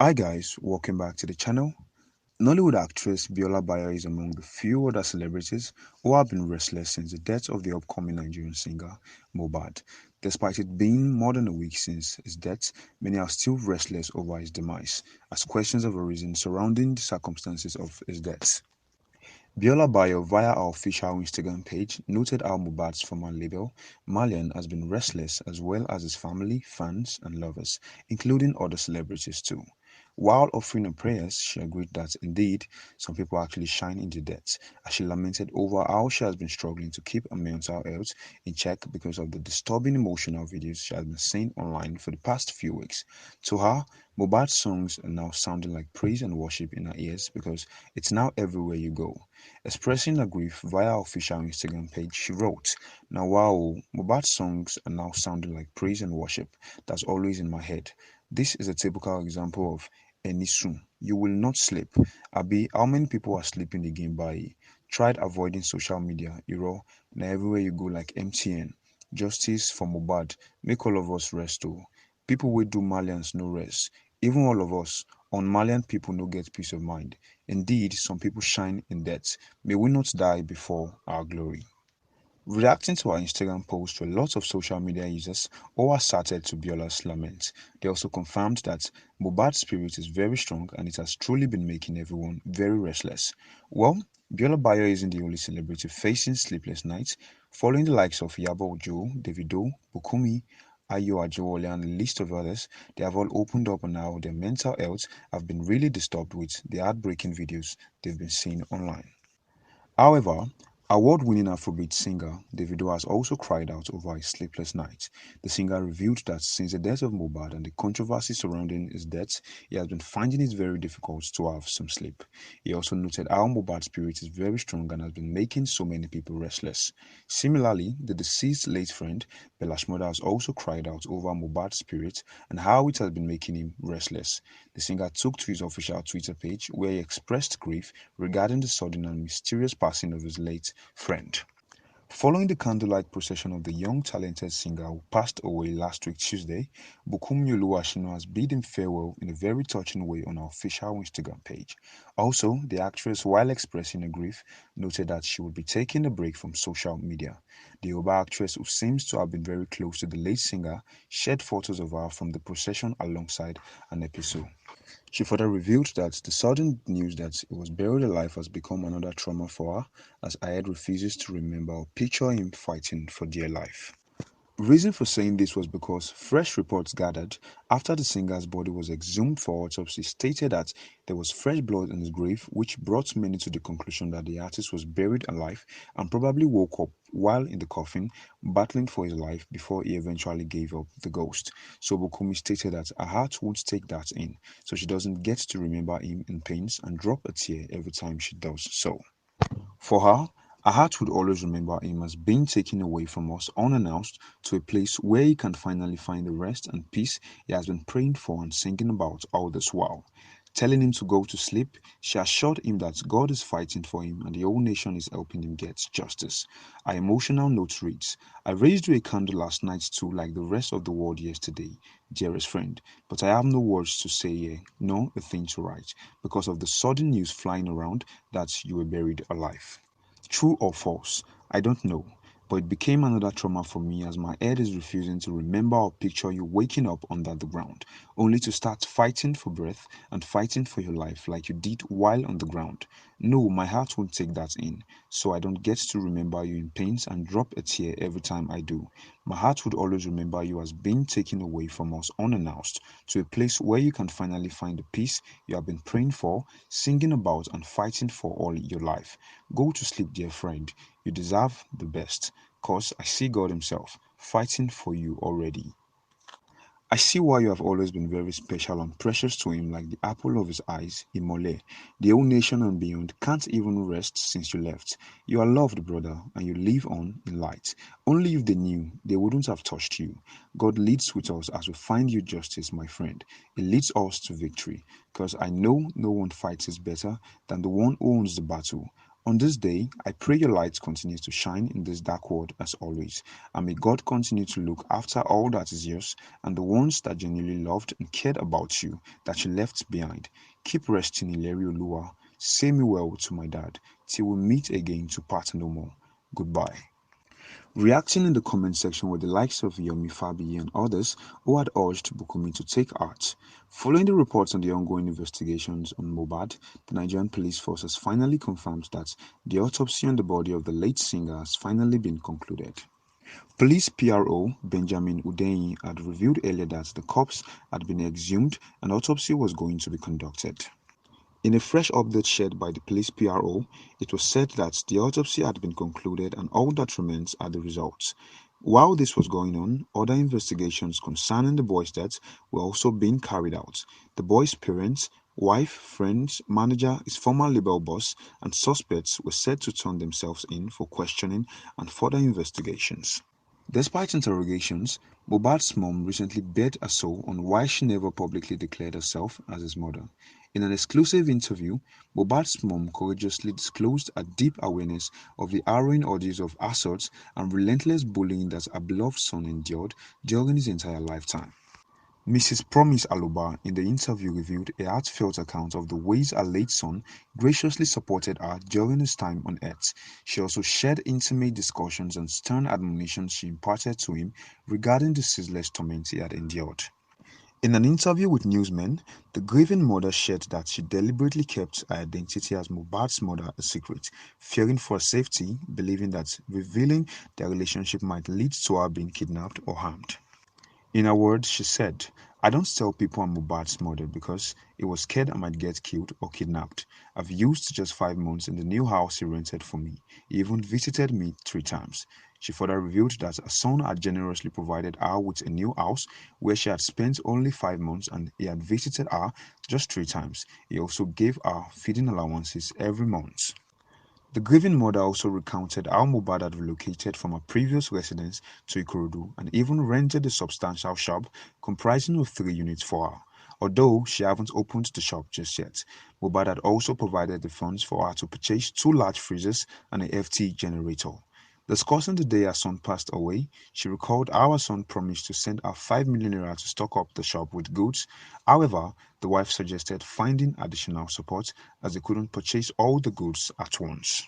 Hi guys, welcome back to the channel. Nollywood actress Biola Adebayo is among the few other celebrities who have been restless since the death of the upcoming Nigerian singer Mohbad. Despite it being more than a week since his death, many are still restless over his demise, as questions have arisen surrounding the circumstances of his death. Biola Adebayo, via our official Instagram page, noted how Mohbad's former label, Malian, has been restless as well as his family, fans, and lovers, including other celebrities too. While offering her prayers, she agreed that indeed some people actually shine in the death, as she lamented over how she has been struggling to keep her mental health in check because of the disturbing emotional videos she has been seeing online for the past few weeks. To her, Mohbad's songs are now sounding like praise and worship in her ears because it's now everywhere you go. Expressing her grief via her official Instagram page, she wrote, "Now wow, Mohbad's songs are now sounding like praise and worship. That's always in my head. This is a typical example of Enisun. You will not sleep. Abi, how many people are sleeping again by tried avoiding social media, now everywhere you go like MTN. Justice for Mohbad. Make all of us rest oh. People will do Malians no rest. Even all of us, on Malian people no get peace of mind. Indeed, some people shine in death. May we not die before our glory." Reacting to our Instagram post were lots of social media users all asserted to Biola's lament. They also confirmed that Mohbad's spirit is very strong and it has truly been making everyone very restless. Well, Biola Bayo isn't the only celebrity facing sleepless nights. Following the likes of Iyabo Ojo, Davido, Bukumi, Ayo Ajewole and a list of others, they have all opened up on how their mental health have been really disturbed with the heartbreaking videos they've been seeing online. However, award-winning Afrobeat singer Davido has also cried out over his sleepless nights. The singer revealed that since the death of Mohbad and the controversy surrounding his death, he has been finding it very difficult to have some sleep. He also noted how Mohbad's spirit is very strong and has been making so many people restless. Similarly, the deceased late friend Bell's mother has also cried out over Mohbad's spirit and how it has been making him restless. The singer took to his official Twitter page where he expressed grief regarding the sudden and mysterious passing of his late friend. Following the candlelight procession of the young talented singer who passed away last week Tuesday, Bukunmi Oluwashino has bid him farewell in a very touching way on her official Instagram page. Also, the actress, while expressing her grief, noted that she would be taking a break from social media. The Yoruba actress, who seems to have been very close to the late singer, shared photos of her from the procession alongside an episode. She further revealed that the sudden news that he was buried alive has become another trauma for her, as Ayed refuses to remember or picture him fighting for dear life. Reason for saying this was because fresh reports gathered after the singer's body was exhumed for autopsy stated that there was fresh blood in his grave, which brought many to the conclusion that the artist was buried alive and probably woke up while in the coffin battling for his life before he eventually gave up the ghost. So Bukumi stated that her heart won't take that in, so she doesn't get to remember him in pains and drop a tear every time she does so. For her, her heart would always remember him as being taken away from us unannounced to a place where he can finally find the rest and peace he has been praying for and singing about all this while. Telling him to go to sleep, she assured him that God is fighting for him and the whole nation is helping him get justice. Her emotional note reads, "I raised you a candle last night too, like the rest of the world yesterday, dearest friend, but I have no words to say here, nor a thing to write, because of the sudden news flying around that you were buried alive." True or false, I don't know, but it became another trauma for me as my head is refusing to remember or picture you waking up under the ground, only to start fighting for breath and fighting for your life like you did while on the ground. No, my heart won't take that in, so I don't get to remember you in pains and drop a tear every time I do. My heart would always remember you as being taken away from us unannounced to a place where you can finally find the peace you have been praying for, singing about, and fighting for all your life. Go to sleep, dear friend. You deserve the best, cause I see God Himself fighting for you already. I see why you have always been very special and precious to him like the apple of his eyes, Imole. The whole nation and beyond can't even rest since you left. You are loved, brother, and you live on in light. Only if they knew, they wouldn't have touched you. God leads with us as we find you justice, my friend. He leads us to victory, because I know no one fights better than the one who owns the battle. On this day, I pray your light continues to shine in this dark world as always, and may God continue to look after all that is yours and the ones that genuinely loved and cared about you that you left behind. Keep resting, Ileriouluwa. Say me well to my dad, till we meet again to part no more. Goodbye. Reacting in the comment section were the likes of Yomi Fabi and others who had urged Bukumi to take art. Following the reports on the ongoing investigations on Mohbad, the Nigerian police force has finally confirmed that the autopsy on the body of the late singer has finally been concluded. Police PRO Benjamin Udeyi had revealed earlier that the corpse had been exhumed and autopsy was going to be conducted. In a fresh update shared by the police PRO, it was said that the autopsy had been concluded and all that remains are the results. While this was going on, other investigations concerning the boy's death were also being carried out. The boy's parents, wife, friends, manager, his former label boss, and suspects were said to turn themselves in for questioning and further investigations. Despite interrogations, Mohbad's mom recently bared her soul on why she never publicly declared herself as his mother. In an exclusive interview, Mohbad's mom courageously disclosed a deep awareness of the harrowing ordeals of assaults and relentless bullying that her beloved son endured during his entire lifetime. Mrs. Promise Aloba in the interview revealed a heartfelt account of the ways her late son graciously supported her during his time on earth. She also shared intimate discussions and stern admonitions she imparted to him regarding the ceaseless torment he had endured. In an interview with newsmen, the grieving mother shared that she deliberately kept her identity as Mohbad's mother a secret, fearing for her safety, believing that revealing their relationship might lead to her being kidnapped or harmed. In her words, she said, I don't tell people I'm Mohbad's mother because he was scared I might get killed or kidnapped. I've used just 5 months in the new house he rented for me. He even visited me 3 times. She further revealed that her son had generously provided her with a new house where she had spent only 5 months and he had visited her just 3 times. He also gave her feeding allowances every month. The grieving mother also recounted how Mohbad had relocated from her previous residence to Ikorodu and even rented a substantial shop comprising of 3 units for her. Although she hasn't opened the shop just yet, Mohbad had also provided the funds for her to purchase 2 large freezers and a FT generator. Discussing the day her son passed away, she recalled how her son promised to send her 5 million naira to stock up the shop with goods. However, the wife suggested finding additional support as they couldn't purchase all the goods at once.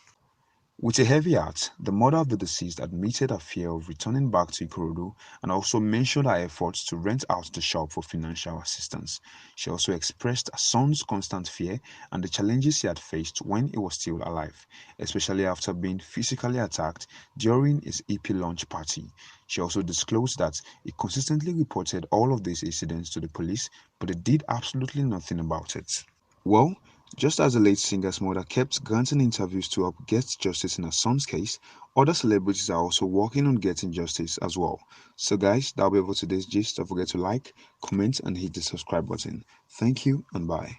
With a heavy heart, the mother of the deceased admitted her fear of returning back to Ikorodu and also mentioned her efforts to rent out the shop for financial assistance. She also expressed her son's constant fear and the challenges he had faced when he was still alive, especially after being physically attacked during his EP launch party. She also disclosed that he consistently reported all of these incidents to the police, but they did absolutely nothing about it. Well, just as the late singer's mother kept granting interviews to help get justice in her son's case, other celebrities are also working on getting justice as well. So guys, that'll be it for today's gist. Don't forget to like, comment and hit the subscribe button. Thank you and bye.